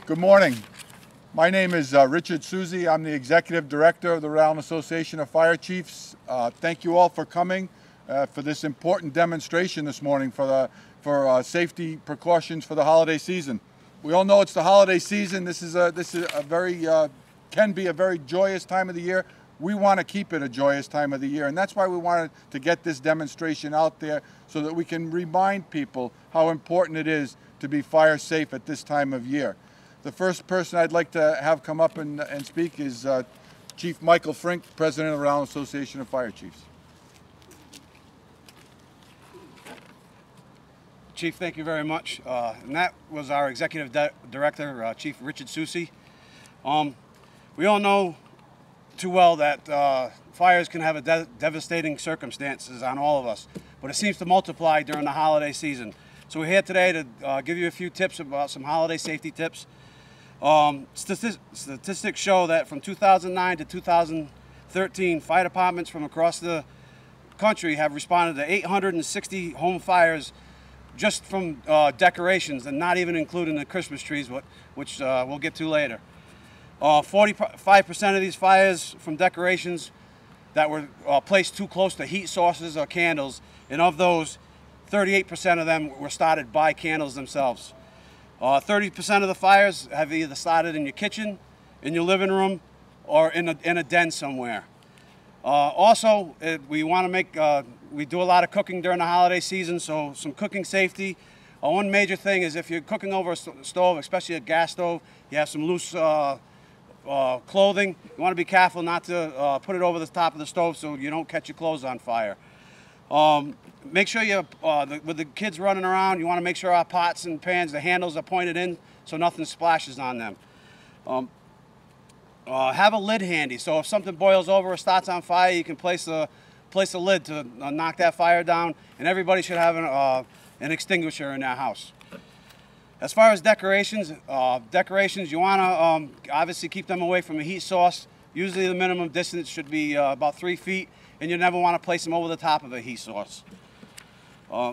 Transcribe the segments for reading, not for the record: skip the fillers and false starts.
Good morning. My name is Richard Susie. I'm the Executive Director of the Rhode Island Association of Fire Chiefs. Thank you all for coming for this important demonstration this morning for safety precautions for the holiday season. We all know it's the holiday season. This is a very can be a very joyous time of the year. We want to keep it a joyous time of the year, and that's why we wanted to get this demonstration out there so that we can remind people how important it is to be fire safe at this time of year. The first person I'd like to have come up and speak is Chief Michael Frink, President of the Rhode Island Association of Fire Chiefs. Chief, thank you very much. And that was our Executive Director, Chief Richard Susie. We all know too well that fires can have devastating circumstances on all of us, but it seems to multiply during the holiday season. So we're here today to give you a few tips about some holiday safety tips. Statistics show that from 2009 to 2013, fire departments from across the country have responded to 860 home fires just from decorations, and not even including the Christmas trees, which we'll get to later. 45% of these fires from decorations that were placed too close to heat sources or candles, and of those, 38% of them were started by candles themselves. 30% of the fires have either started in your kitchen, in your living room, or in a den somewhere. Also, we want to make, we do a lot of cooking during the holiday season, so some cooking safety. One major thing is if you're cooking over a stove, especially a gas stove, you have some loose clothing, you want to be careful not to put it over the top of the stove so you don't catch your clothes on fire. Make sure you, with the kids running around, you want to make sure our pots and pans, the handles are pointed in so nothing splashes on them. Have a lid handy, so if something boils over or starts on fire, you can place a lid to knock that fire down, and everybody should have an extinguisher in their house. As far as decorations, you want to obviously keep them away from a heat source. Usually the minimum distance should be about 3 feet, and you never want to place them over the top of a heat source.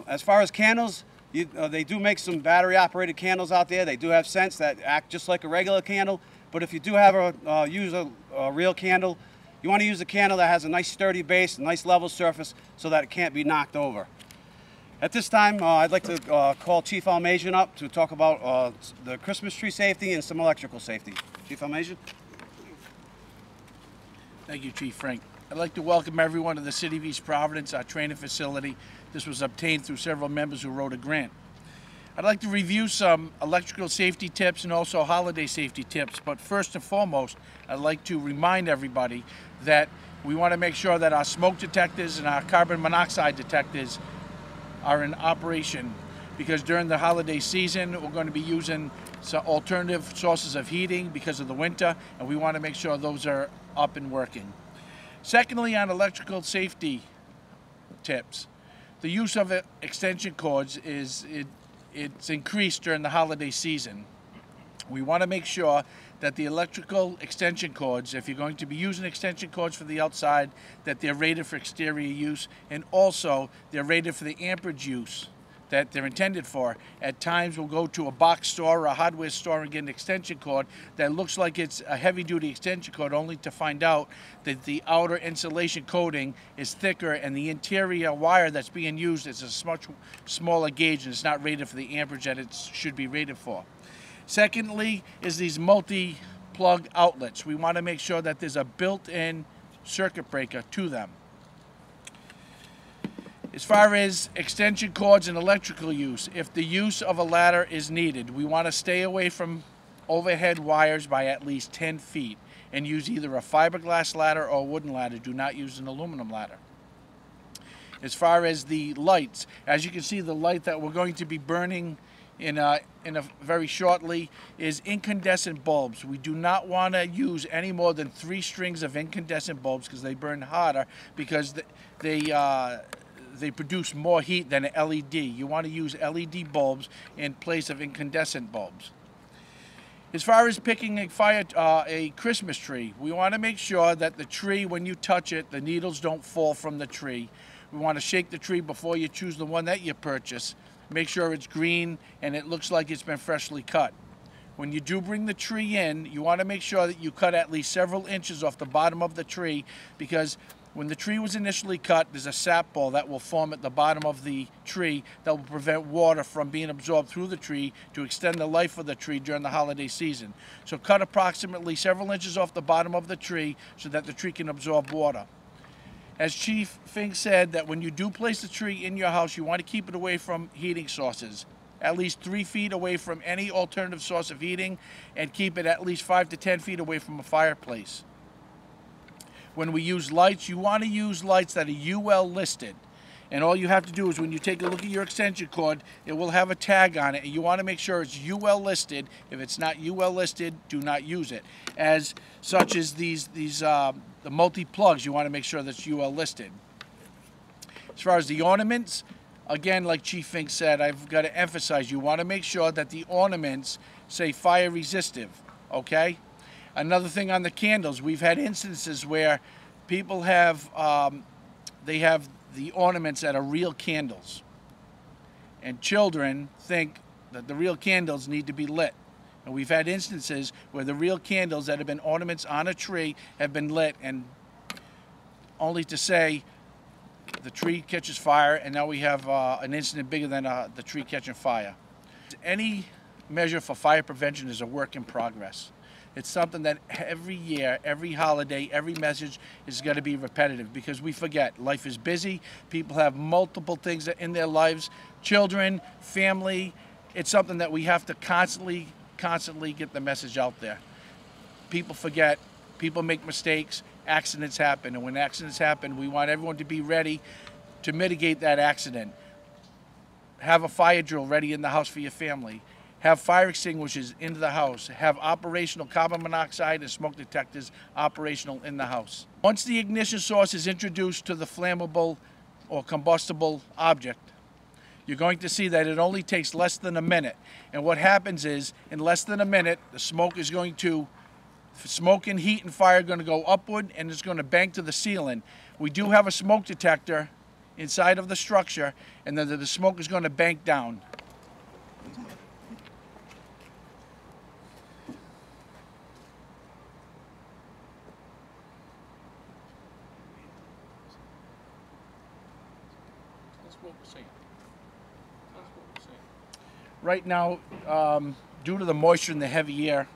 As far as candles, they do make some battery-operated candles out there. They do have scents that act just like a regular candle, but if you do have use a real candle, you want to use a candle that has a nice sturdy base, a nice level surface, so that it can't be knocked over. At this time, I'd like to call Chief Almajian up to talk about the Christmas tree safety and some electrical safety. Chief Almajian. Thank you, Chief Frink. I'd like to welcome everyone to the City of East Providence, our training facility. This was obtained through several members who wrote a grant. I'd like to review some electrical safety tips and also holiday safety tips, but first and foremost, I'd like to remind everybody that we want to make sure that our smoke detectors and our carbon monoxide detectors are in operation, because during the holiday season we're going to be using some alternative sources of heating because of the winter, and we want to make sure those are up and working. Secondly, on electrical safety tips, the use of extension cords it's increased during the holiday season. We want to make sure that the electrical extension cords, if you're going to be using extension cords for the outside, that they're rated for exterior use, and also they're rated for the amperage use that they're intended for. At times we'll go to a box store or a hardware store and get an extension cord that looks like it's a heavy-duty extension cord, only to find out that the outer insulation coating is thicker and the interior wire that's being used is a much smaller gauge, and it's not rated for the amperage that it should be rated for. Secondly is these multi-plug outlets. We want to make sure that there's a built-in circuit breaker to them. As far as extension cords and electrical use, if the use of a ladder is needed, we want to stay away from overhead wires by at least 10 feet and use either a fiberglass ladder or a wooden ladder. Do not use an aluminum ladder. As far as the lights, as you can see, the light that we're going to be burning in a very shortly is incandescent bulbs. We do not want to use any more than 3 strings of incandescent bulbs because they burn hotter, because they produce more heat than an LED. You want to use LED bulbs in place of incandescent bulbs. As far as picking a Christmas tree, we want to make sure that the tree, when you touch it, the needles don't fall from the tree. We want to shake the tree before you choose the one that you purchase. Make sure it's green and it looks like it's been freshly cut. when you do bring the tree in, you want to make sure that you cut at least several inches off the bottom of the tree, because when the tree was initially cut, there's a sap ball that will form at the bottom of the tree that will prevent water from being absorbed through the tree to extend the life of the tree during the holiday season. So cut approximately several inches off the bottom of the tree so that the tree can absorb water. As Chief Fink said, that when you do place the tree in your house, you want to keep it away from heating sources, at least 3 feet away from any alternative source of heating, and keep it at least 5 to 10 feet away from a fireplace. When we use lights, you want to use lights that are UL listed. And all you have to do is, when you take a look at your extension cord, it will have a tag on it, and you want to make sure it's UL listed. If it's not UL listed, do not use it. As such as the multi-plugs, you want to make sure that's UL listed. As far as the ornaments, again, like Chief Fink said, I've got to emphasize, you want to make sure that the ornaments say fire resistive, okay? Another thing on the candles, we've had instances where people have, they have the ornaments that are real candles. And children think that the real candles need to be lit. And we've had instances where the real candles that have been ornaments on a tree have been lit, and only to say the tree catches fire, and now we have an incident bigger than the tree catching fire. Any measure for fire prevention is a work in progress. It's something that every year, every holiday, every message is going to be repetitive, because we forget. Life is busy. People have multiple things in their lives, children, family. It's something that we have to constantly get the message out there. People forget. People make mistakes. Accidents happen. And when accidents happen, we want everyone to be ready to mitigate that accident. Have a fire drill ready in the house for your family. Have fire extinguishers into the house. Have operational carbon monoxide and smoke detectors operational in the house. Once the ignition source is introduced to the flammable or combustible object, you're going to see that it only takes less than a minute. And what happens is, in less than a minute, the smoke and heat and fire are going to go upward, and it's going to bank to the ceiling. We do have a smoke detector inside of the structure, and then the smoke is going to bank down. Right now, due to the moisture and the heavy air,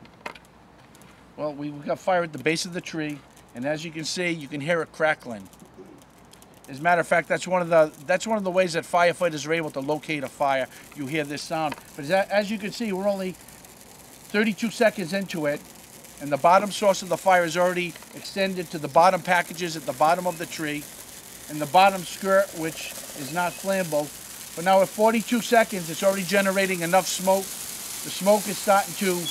well, we've got fire at the base of the tree, and as you can see, you can hear it crackling. As a matter of fact, that's one of the ways that firefighters are able to locate a fire. You hear this sound, but as you can see, we're only 32 seconds into it, and the bottom source of the fire is already extended to the bottom packages at the bottom of the tree, and the bottom skirt, which is not flammable. But now at 42 seconds, it's already generating enough smoke. The smoke is starting to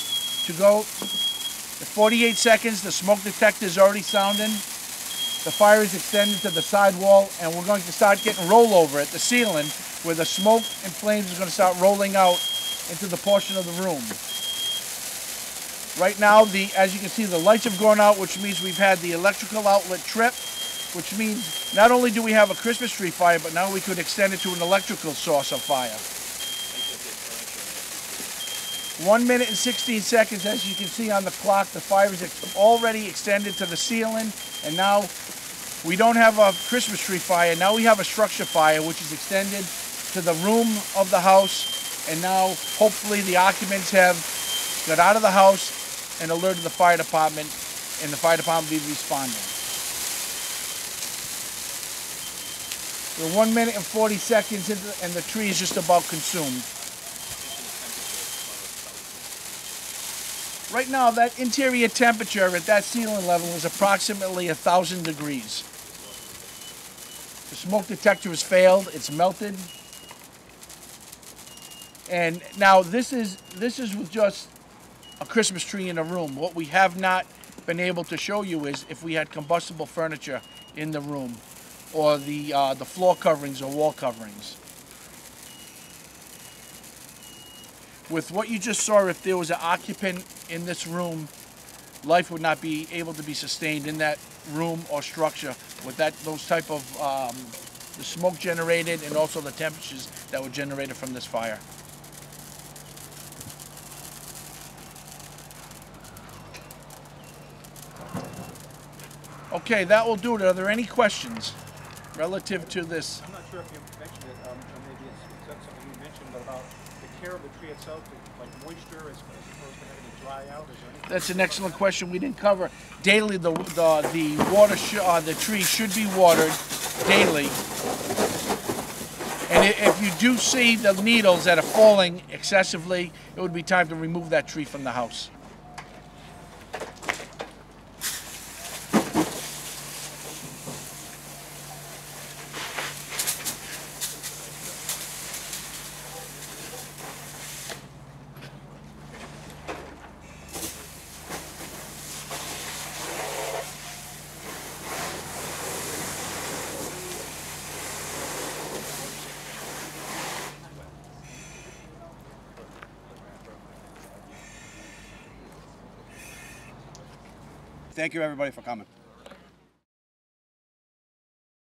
go. At 48 seconds, the smoke detector is already sounding. The fire is extended to the side wall, and we're going to start getting rollover at the ceiling, where the smoke and flames is going to start rolling out into the portion of the room. Right now, as you can see, the lights have gone out, which means we've had the electrical outlet trip, which means not only do we have a Christmas tree fire, but now we could extend it to an electrical source of fire. 1 minute and 16 seconds, as you can see on the clock, the fire is already extended to the ceiling, and now we don't have a Christmas tree fire. Now we have a structure fire, which is extended to the room of the house, and now hopefully the occupants have got out of the house and alerted the fire department, and the fire department will be responding. We're 1 minute and 40 seconds into, and the tree is just about consumed. Right now, that interior temperature at that ceiling level is approximately 1,000 degrees. The smoke detector has failed. It's melted. And now this is with just a Christmas tree in a room. What we have not been able to show you is if we had combustible furniture in the room, or the floor coverings or wall coverings. With what you just saw, if there was an occupant in this room, life would not be able to be sustained in that room or structure with those type of the smoke generated, and also the temperatures that were generated from this fire. Okay, that will do it. Are there any questions relative to this? I'm not sure if you mentioned it, or maybe it's something you mentioned, but about the care of the tree itself, like moisture as opposed to having it dry out. Is there anything? That's an excellent question. We didn't cover daily. The the tree should be watered daily. And if you do see the needles that are falling excessively, it would be time to remove that tree from the house. Thank you, everybody, for coming.